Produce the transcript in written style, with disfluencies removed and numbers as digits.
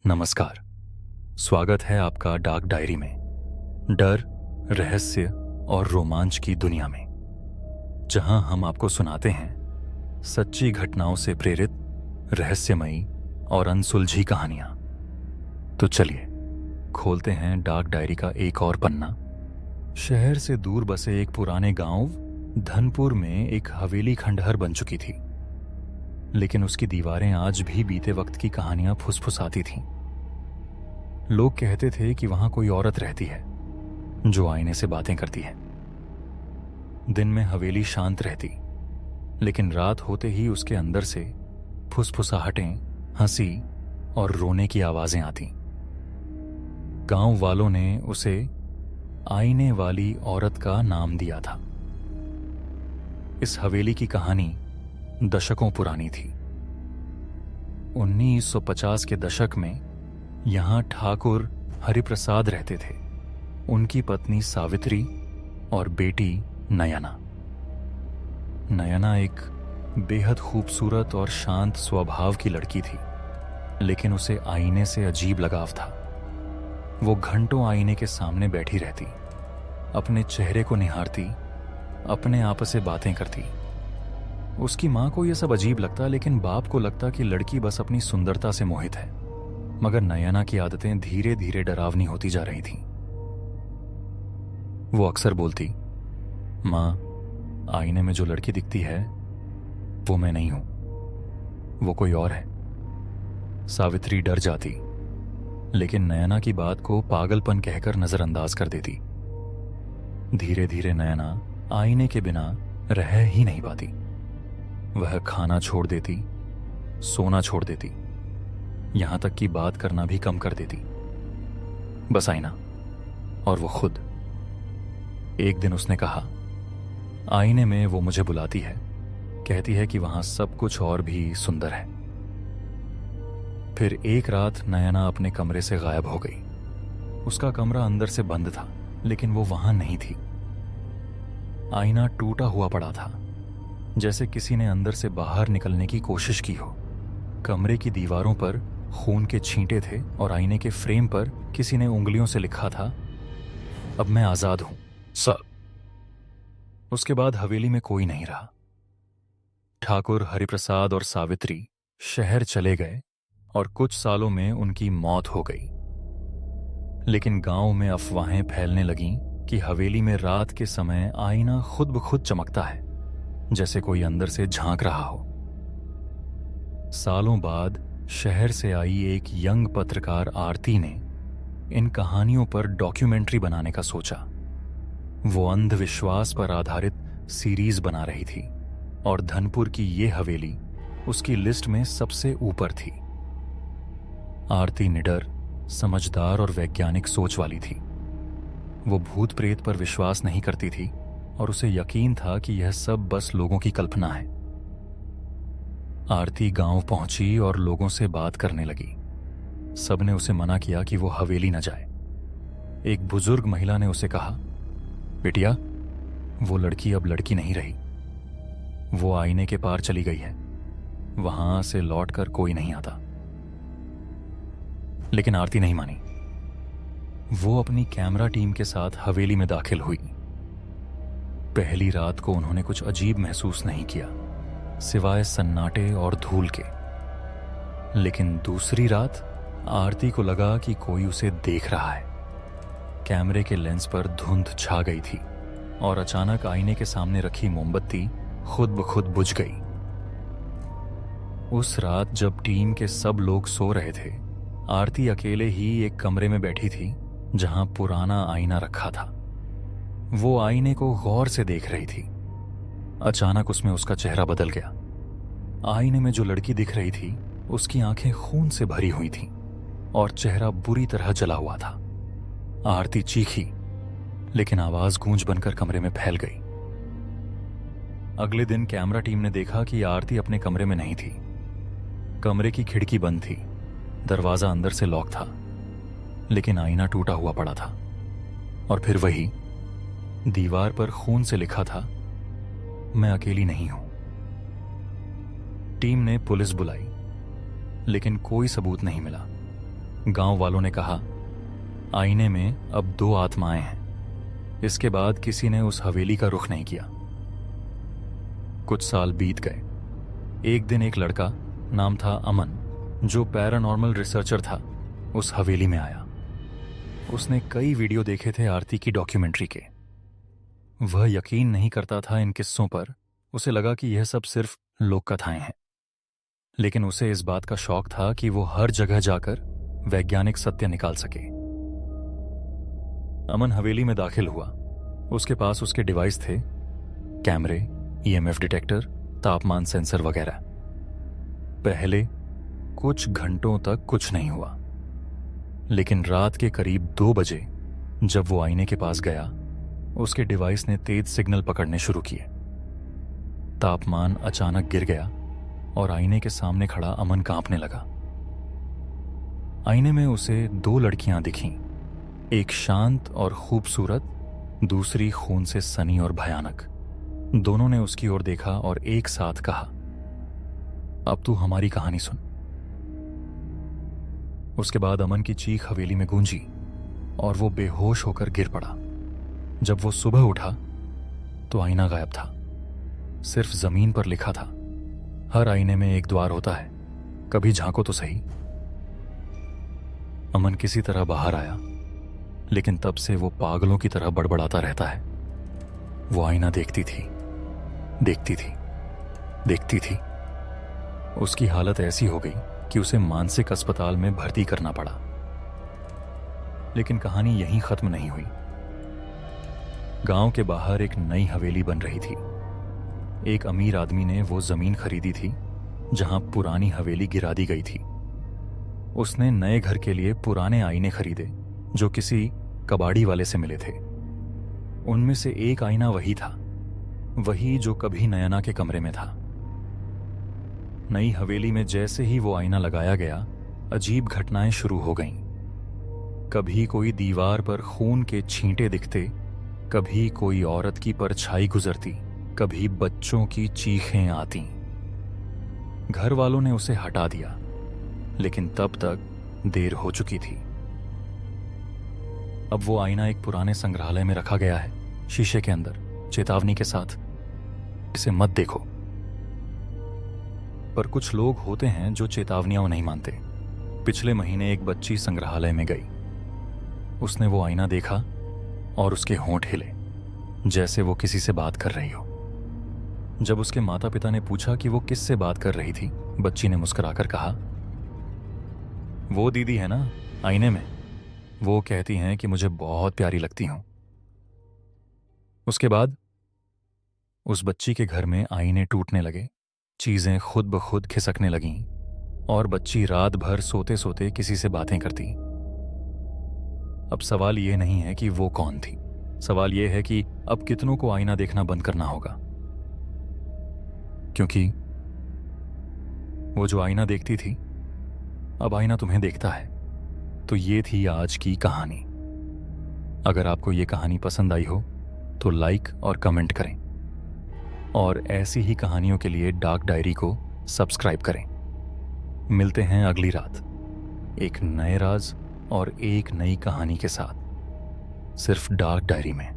नमस्कार। स्वागत है आपका डार्क डायरी में। डर, रहस्य और रोमांच की दुनिया में, जहां हम आपको सुनाते हैं सच्ची घटनाओं से प्रेरित रहस्यमयी और अनसुलझी कहानियां। तो चलिए खोलते हैं डार्क डायरी का एक और पन्ना। शहर से दूर बसे एक पुराने गांव धनपुर में एक हवेली खंडहर बन चुकी थी, लेकिन उसकी दीवारें आज भी बीते वक्त की कहानियां फुसफुसाती थीं। लोग कहते थे कि वहां कोई औरत रहती है जो आईने से बातें करती है। दिन में हवेली शांत रहती, लेकिन रात होते ही उसके अंदर से फुसफुसाहटें, हंसी और रोने की आवाजें आती। गांव वालों ने उसे आईने वाली औरत का नाम दिया था। इस हवेली की कहानी दशकों पुरानी थी। 1950 के दशक में यहां ठाकुर हरिप्रसाद रहते थे, उनकी पत्नी सावित्री और बेटी नयना। नयना एक बेहद खूबसूरत और शांत स्वभाव की लड़की थी, लेकिन उसे आईने से अजीब लगाव था। वो घंटों आईने के सामने बैठी रहती, अपने चेहरे को निहारती, अपने आप से बातें करती। उसकी मां को यह सब अजीब लगता, लेकिन बाप को लगता कि लड़की बस अपनी सुंदरता से मोहित है। मगर नयना की आदतें धीरे धीरे डरावनी होती जा रही थीं। वो अक्सर बोलती, मां, आईने में जो लड़की दिखती है वो मैं नहीं हूं, वो कोई और है। सावित्री डर जाती, लेकिन नयना की बात को पागलपन कहकर नजरअंदाज कर देती। धीरे धीरे नयना आईने के बिना रह ही नहीं पाती। वह खाना छोड़ देती, सोना छोड़ देती, यहां तक कि बात करना भी कम कर देती। बस आईना और वो खुद। एक दिन उसने कहा, आईने में वो मुझे बुलाती है, कहती है कि वहां सब कुछ और भी सुंदर है। फिर एक रात नयना अपने कमरे से गायब हो गई। उसका कमरा अंदर से बंद था, लेकिन वो वहां नहीं थी। आईना टूटा हुआ पड़ा था, जैसे किसी ने अंदर से बाहर निकलने की कोशिश की हो। कमरे की दीवारों पर खून के छींटे थे और आईने के फ्रेम पर किसी ने उंगलियों से लिखा था, अब मैं आजाद हूं सर। उसके बाद हवेली में कोई नहीं रहा। ठाकुर हरिप्रसाद और सावित्री शहर चले गए और कुछ सालों में उनकी मौत हो गई। लेकिन गांव में अफवाहें फैलने लगीं कि हवेली में रात के समय आईना खुद ब खुद चमकता है, जैसे कोई अंदर से झांक रहा हो। सालों बाद शहर से आई एक यंग पत्रकार आरती ने इन कहानियों पर डॉक्यूमेंट्री बनाने का सोचा। वो अंधविश्वास पर आधारित सीरीज बना रही थी और धनपुर की ये हवेली उसकी लिस्ट में सबसे ऊपर थी। आरती निडर, समझदार और वैज्ञानिक सोच वाली थी। वो भूत प्रेत पर विश्वास नहीं करती थी और उसे यकीन था कि यह सब बस लोगों की कल्पना है। आरती गांव पहुंची और लोगों से बात करने लगी। सबने उसे मना किया कि वो हवेली न जाए। एक बुजुर्ग महिला ने उसे कहा, बिटिया, वो लड़की अब लड़की नहीं रही, वो आईने के पार चली गई है, वहां से लौटकर कोई नहीं आता। लेकिन आरती नहीं मानी। वो अपनी कैमरा टीम के साथ हवेली में दाखिल हुई। पहली रात को उन्होंने कुछ अजीब महसूस नहीं किया, सिवाय सन्नाटे और धूल के। लेकिन दूसरी रात आरती को लगा कि कोई उसे देख रहा है। कैमरे के लेंस पर धुंध छा गई थी और अचानक आईने के सामने रखी मोमबत्ती खुद ब खुद बुझ गई। उस रात जब टीम के सब लोग सो रहे थे, आरती अकेले ही एक कमरे में बैठी थी जहां पुराना आईना रखा था। वो आईने को गौर से देख रही थी। अचानक उसमें उसका चेहरा बदल गया। आईने में जो लड़की दिख रही थी उसकी आंखें खून से भरी हुई थीं और चेहरा बुरी तरह जला हुआ था। आरती चीखी, लेकिन आवाज गूंज बनकर कमरे में फैल गई। अगले दिन कैमरा टीम ने देखा कि आरती अपने कमरे में नहीं थी। कमरे की खिड़की बंद थी, दरवाजा अंदर से लॉक था, लेकिन आईना टूटा हुआ पड़ा था। और फिर वही दीवार पर खून से लिखा था, मैं अकेली नहीं हूं। टीम ने पुलिस बुलाई, लेकिन कोई सबूत नहीं मिला। गांव वालों ने कहा, आईने में अब 2 आत्माएं हैं। इसके बाद किसी ने उस हवेली का रुख नहीं किया। कुछ साल बीत गए। एक दिन एक लड़का, नाम था अमन, जो पैरानॉर्मल रिसर्चर था, उस हवेली में आया। उसने कई वीडियो देखे थे आरती की डॉक्यूमेंट्री के। वह यकीन नहीं करता था इन किस्सों पर। उसे लगा कि यह सब सिर्फ लोक कथाएं हैं, लेकिन उसे इस बात का शौक था कि वो हर जगह जाकर वैज्ञानिक सत्य निकाल सके। अमन हवेली में दाखिल हुआ। उसके पास उसके डिवाइस थे, कैमरे, ईएमएफ डिटेक्टर, तापमान सेंसर वगैरह। पहले कुछ घंटों तक कुछ नहीं हुआ, लेकिन रात के करीब 2 बजे जब वो आईने के पास गया, उसके डिवाइस ने तेज सिग्नल पकड़ने शुरू किए। तापमान अचानक गिर गया और आईने के सामने खड़ा अमन कांपने लगा। आईने में उसे 2 लड़कियां दिखीं, एक शांत और खूबसूरत, दूसरी खून से सनी और भयानक। दोनों ने उसकी ओर देखा और एक साथ कहा, अब तू हमारी कहानी सुन। उसके बाद अमन की चीख हवेली में गूंजी और वो बेहोश होकर गिर पड़ा। जब वो सुबह उठा तो आईना गायब था। सिर्फ जमीन पर लिखा था, हर आईने में एक द्वार होता है, कभी झांको तो सही। अमन किसी तरह बाहर आया, लेकिन तब से वो पागलों की तरह बड़बड़ाता रहता है। वो आईना देखती थी, देखती थी, देखती थी। उसकी हालत ऐसी हो गई कि उसे मानसिक अस्पताल में भर्ती करना पड़ा। लेकिन कहानी यहीं खत्म नहीं हुई। गांव के बाहर एक नई हवेली बन रही थी। एक अमीर आदमी ने वो जमीन खरीदी थी जहां पुरानी हवेली गिरा दी गई थी। उसने नए घर के लिए पुराने आईने खरीदे जो किसी कबाड़ी वाले से मिले थे। उनमें से एक आईना वही था, वही जो कभी नयना के कमरे में था। नई हवेली में जैसे ही वो आईना लगाया गया, अजीब घटनाएं शुरू हो गईं। कभी कोई दीवार पर खून के छींटे दिखते, कभी कोई औरत की परछाई गुजरती, कभी बच्चों की चीखें आती। घर वालों ने उसे हटा दिया, लेकिन तब तक देर हो चुकी थी। अब वो आईना एक पुराने संग्रहालय में रखा गया है, शीशे के अंदर, चेतावनी के साथ, इसे मत देखो। पर कुछ लोग होते हैं जो चेतावनियां नहीं मानते। पिछले महीने एक बच्ची संग्रहालय में गई। उसने वो आईना देखा और उसके होंठ हिले, जैसे वो किसी से बात कर रही हो। जब उसके माता पिता ने पूछा कि वो किससे बात कर रही थी, बच्ची ने मुस्कुराकर कहा, वो दीदी है ना आईने में, वो कहती हैं कि मुझे बहुत प्यारी लगती हूं। उसके बाद उस बच्ची के घर में आईने टूटने लगे, चीजें खुद ब खुद खिसकने लगीं और बच्ची रात भर सोते सोते किसी से बातें करती। अब सवाल यह नहीं है कि वो कौन थी, सवाल यह है कि अब कितनों को आईना देखना बंद करना होगा, क्योंकि वो जो आईना देखती थी, अब आईना तुम्हें देखता है। तो ये थी आज की कहानी। अगर आपको ये कहानी पसंद आई हो तो लाइक और कमेंट करें, और ऐसी ही कहानियों के लिए डार्क डायरी को सब्सक्राइब करें। मिलते हैं अगली रात एक नए राज और एक नई कहानी के साथ, सिर्फ डार्क डायरी में।